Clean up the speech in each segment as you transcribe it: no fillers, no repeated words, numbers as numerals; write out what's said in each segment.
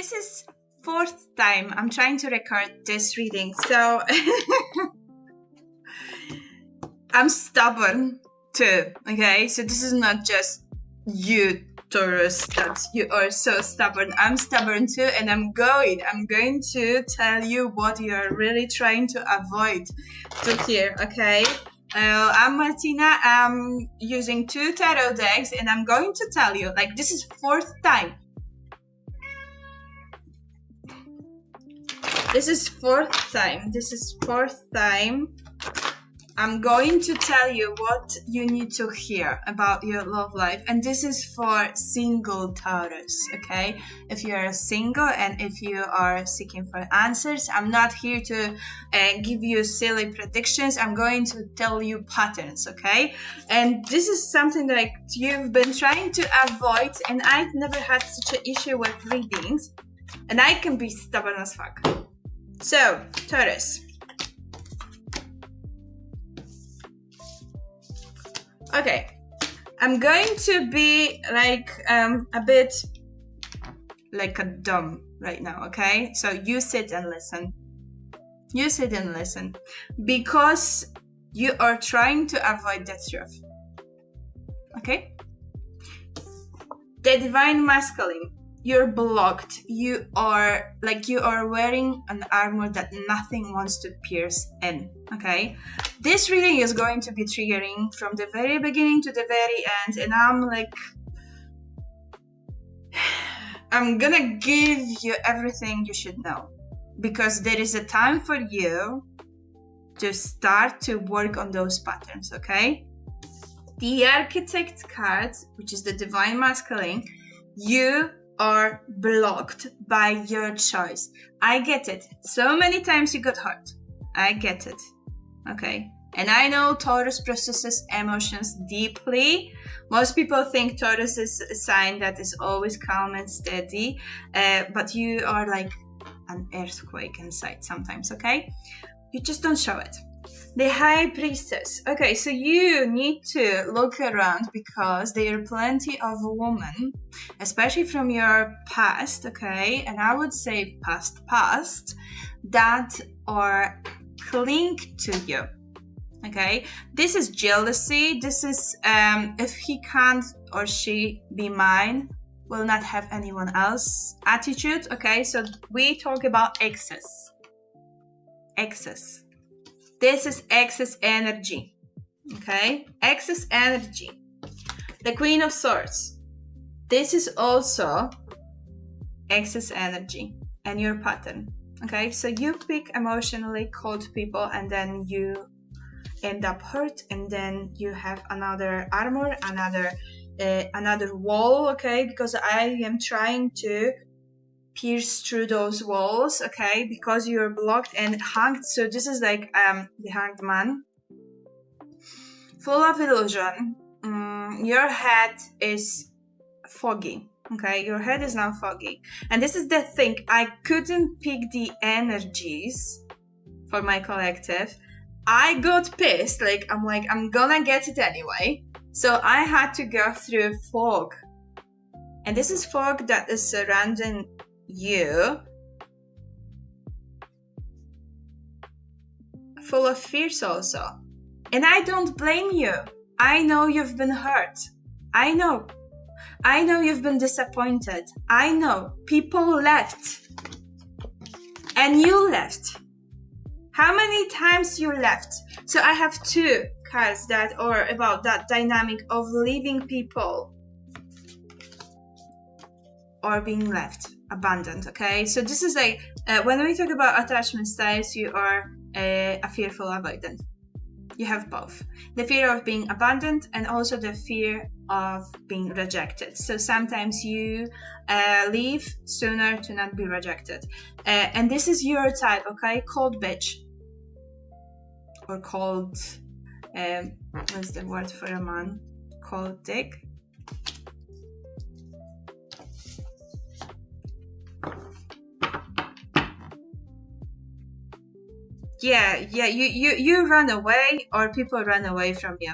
this is fourth time I'm trying to record this reading, so I'm stubborn too, okay? So this is not just you, Taurus, that you are so stubborn. I'm stubborn too, and I'm going to tell you what you're really trying to avoid to hear, okay? I'm Martina. I'm using 2 tarot decks, and I'm going to tell you, like, this is fourth time. This is fourth time. I'm going to tell you what you need to hear about your love life. And this is for single Taurus, okay? If you are single and if you are seeking for answers, I'm not here to give you silly predictions. I'm going to tell you patterns, okay? And this is something like you've been trying to avoid, and I've never had such an issue with readings. And I can be stubborn as fuck. So, Taurus. Okay, I'm going to be like a bit like a dumb right now, okay? So you sit and listen. You sit and listen because you are trying to avoid the truth, okay? The divine masculine, you're blocked. You are wearing an armor that nothing wants to pierce in, okay? This reading is going to be triggering from the very beginning to the very end, and I'm gonna give you everything you should know, because there is a time for you to start to work on those patterns, okay? The Architect card, which is the divine masculine, you are blocked by your choice. I get it. So many times you got hurt. I get it. Okay. And I know Taurus processes emotions deeply. Most people think Taurus is a sign that is always calm and steady. But you are like an earthquake inside sometimes, okay? You just don't show it. The High Priestess. Okay, so you need to look around because there are plenty of women, especially from your past, okay? And I would say past, that are cling to you, okay? This is jealousy. This is if he can't or she be mine, will not have anyone else attitude, okay? So we talk about excess. This is excess energy, okay? Excess energy. The Queen of Swords. This is also excess energy and your pattern, okay? So you pick emotionally cold people and then you end up hurt, and then you have another armor, another wall, okay? Because I am trying to pierce through those walls, okay, because you're blocked and hanged. So this is like the Hanged Man, full of illusion. Your head is foggy, okay? Your head is now foggy, and this is the thing. I couldn't pick the energies for my collective. I got pissed. I'm gonna get it anyway. So I had to go through fog, and this is fog that is surrounding you, full of fears also. And I don't blame you. I know you've been hurt. I know you've been disappointed. I know people left and you left. How many times you left? So I have 2 cards that are about that dynamic of leaving people or being left, abandoned, okay? So this is like, when we talk about attachment styles, you are a fearful avoidant. You have both. The fear of being abandoned and also the fear of being rejected. So sometimes you leave sooner to not be rejected. And this is your type, okay? Cold bitch. Or cold, what's the word for a man? Cold dick. Yeah, you run away or people run away from you.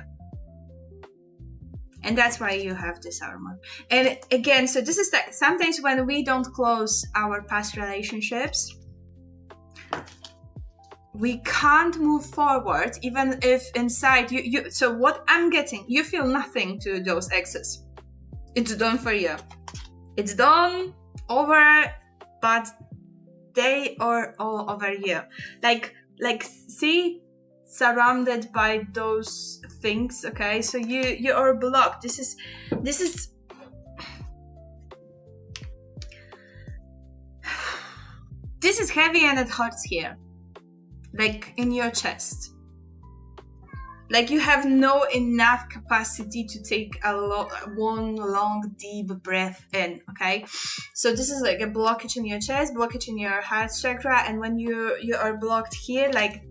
And that's why you have this armor. And again, so this is like sometimes when we don't close our past relationships, we can't move forward, even if inside you so what I'm getting, you feel nothing to those exes. It's done for you. It's done, over, but they are all over you. Like see, surrounded by those things, okay? So you are blocked. This is this is heavy and it hurts here, like in your chest. Like you have no enough capacity to take one long deep breath in, okay? So this is like a blockage in your chest, blockage in your heart chakra, and when you are blocked here, like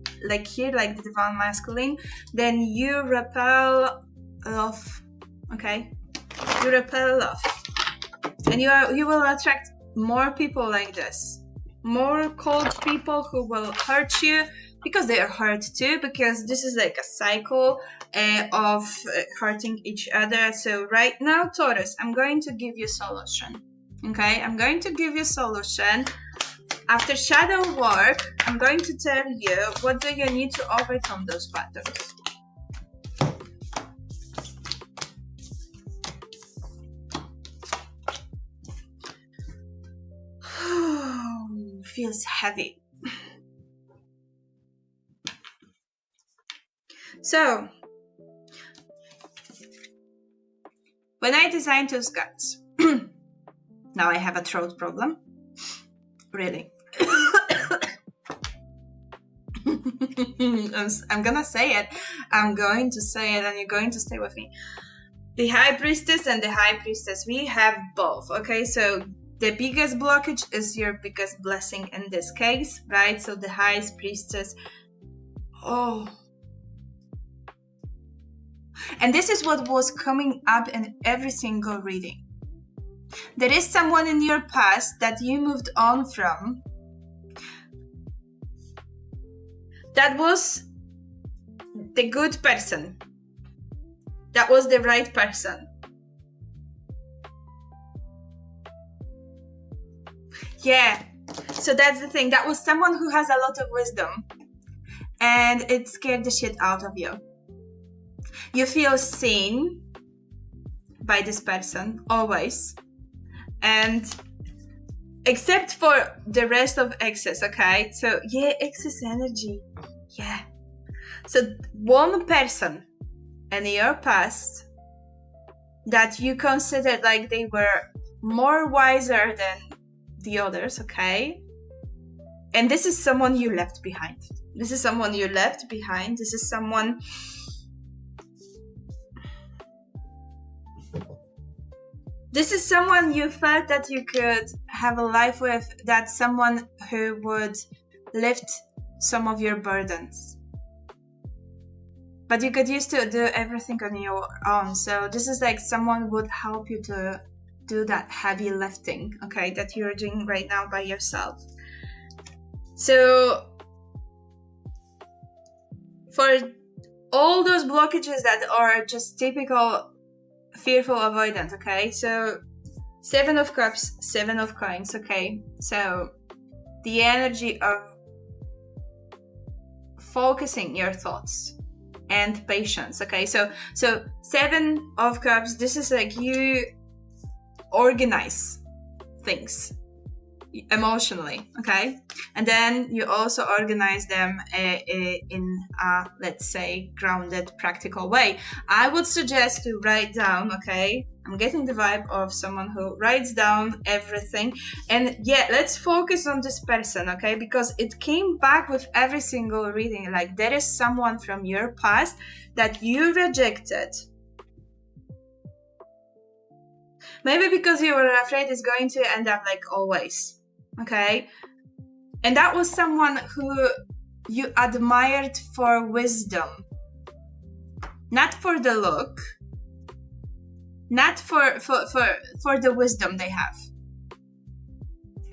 here, like the divine masculine, then you repel love, okay? You repel love, and you will attract more people like this, more cold people who will hurt you, because they are hurt too, because this is like a cycle of hurting each other. So right now, Taurus, I'm going to give you a solution, okay? I'm going to give you a solution. After shadow work, I'm going to tell you what do you need to overcome those patterns. Feels heavy. So, when I designed those guts, now I have a throat problem. Really. I'm gonna say it. I'm going to say it, and you're going to stay with me. The High Priestess and the High Priestess, we have both, okay? So the biggest blockage is your biggest blessing in this case, right? So the High Priestess, and this is what was coming up in every single reading. There is someone in your past that you moved on from that was the good person, that was the right person. Yeah, so that's the thing. That was someone who has a lot of wisdom, and it scared the shit out of you. You feel seen by this person, always. And except for the rest of exes, okay? So, yeah, excess energy. Yeah. So, one person in your past that you considered like they were more wiser than the others, okay? And this is someone you left behind. This is someone you left behind. This is someone... This is someone you felt that you could have a life with, that someone who would lift some of your burdens. But you could used to do everything on your own. So this is like someone would help you to do that heavy lifting, okay, that you're doing right now by yourself. So for all those blockages that are just typical fearful avoidant, okay, so 7 of Cups, 7 of Coins, okay, so the energy of focusing your thoughts and patience, okay, so 7 of Cups, this is like you organize things emotionally, okay, and then you also organize them in a, let's say, grounded, practical way. I would suggest to write down, okay, I'm getting the vibe of someone who writes down everything. And yeah, let's focus on this person, okay, because it came back with every single reading, like there is someone from your past that you rejected. Maybe because you were afraid it's going to end up like always, okay? And that was someone who you admired for wisdom. Not for the look. Not for the wisdom they have.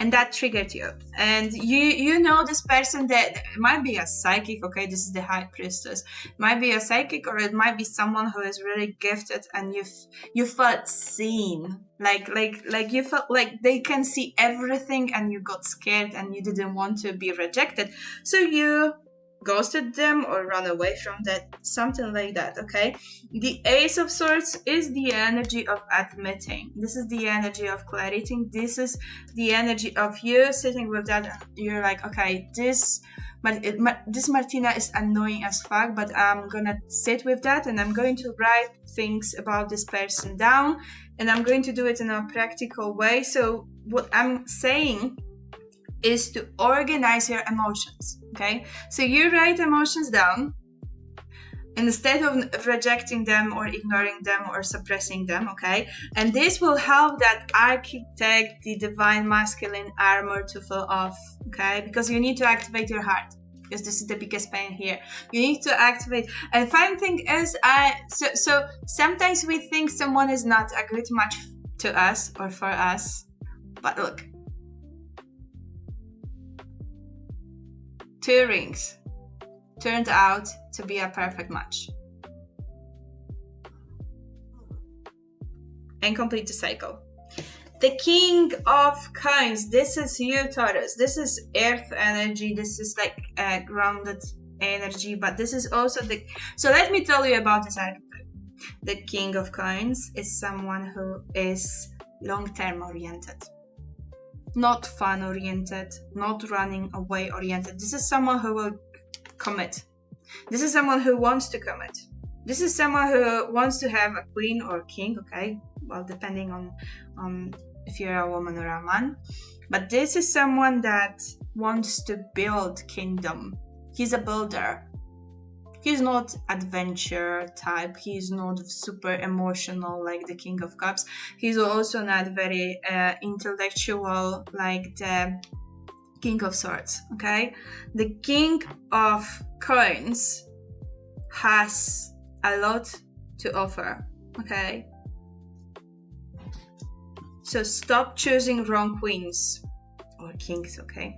and that triggered you, and you know this person that it might be a psychic. Okay, this is the high priestess. It might be a psychic, or it might be someone who is really gifted, and you felt seen, like you felt like they can see everything, and you got scared and you didn't want to be rejected, so you ghosted them or run away from that, something like that. Okay, the Ace of Swords is the energy of admitting. This is the energy of clarity. This is the energy of you sitting with that, and you're like, okay, this Martina is annoying as fuck, but I'm gonna sit with that, and I'm going to write things about this person down, and I'm going to do it in a practical way. So what I'm saying is to organize your emotions. Okay, so you write emotions down instead of rejecting them or ignoring them or suppressing them. Okay, and this will help that architect, the divine masculine armor, to fall off. Okay, because you need to activate your heart, because this is the biggest pain here. You need to activate. And fun thing is, so sometimes we think someone is not a good match to us or for us, but look, 2 rings turned out to be a perfect match. And complete the cycle. The King of Coins. This is you, Taurus. This is earth energy. This is like a grounded energy, but this is also the... So let me tell you about this archetype. The King of Coins is someone who is long-term oriented. Not fun oriented, not running away oriented. This is someone who will commit. This is someone who wants to commit. This is someone who wants to have a queen or king, okay? Well, depending on if you're a woman or a man. But this is someone that wants to build kingdom. He's a builder. He's not adventure type. He's not super emotional like the King of Cups. He's also not very intellectual like the King of Swords, okay? The King of Coins has a lot to offer, okay? So stop choosing wrong queens or kings, okay?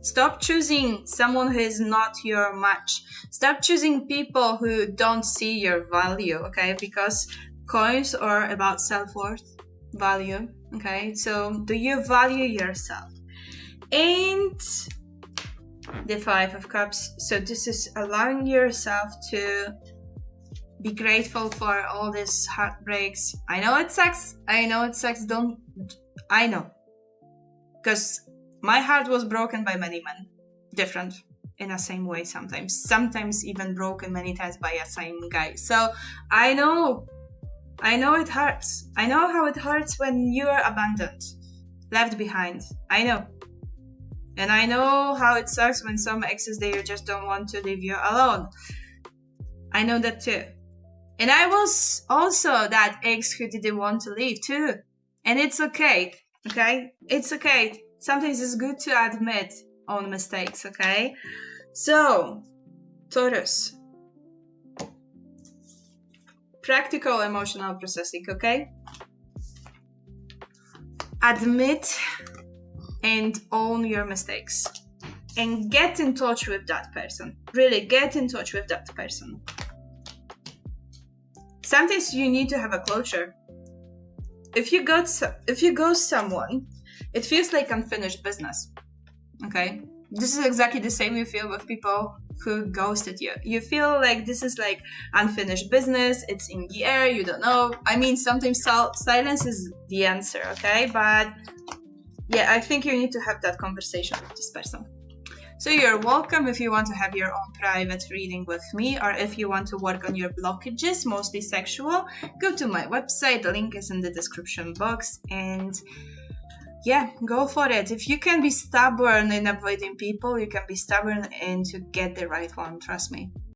Stop choosing someone who is not your match. Stop choosing people who don't see your value, okay? Because coins are about self-worth, value, okay? So do you value yourself? And the 5 of Cups. So this is allowing yourself to be grateful for all these heartbreaks. I know it sucks. I know. Because my heart was broken by many men, different in the same way sometimes even broken many times by a same guy. So I know it hurts. I know how it hurts when you are abandoned, left behind. I know. And I know how it sucks when some exes, they just don't want to leave you alone. I know that too. And I was also that ex who didn't want to leave too. And it's okay, okay? It's okay. Sometimes it's good to admit own mistakes, okay? So, Taurus. Practical emotional processing, okay? Admit and own your mistakes. And get in touch with that person. Really, get in touch with that person. Sometimes you need to have a closure. If you ghost someone, it feels like unfinished business. Okay? This is exactly the same you feel with people who ghosted you. You feel like this is like unfinished business, it's in the air, you don't know. I mean, sometimes silence is the answer, okay? But yeah, I think you need to have that conversation with this person. So you're welcome if you want to have your own private reading with me, or if you want to work on your blockages, mostly sexual, go to my website. The link is in the description box. And yeah, go for it. If you can be stubborn in avoiding people, you can be stubborn and to get the right one. Trust me.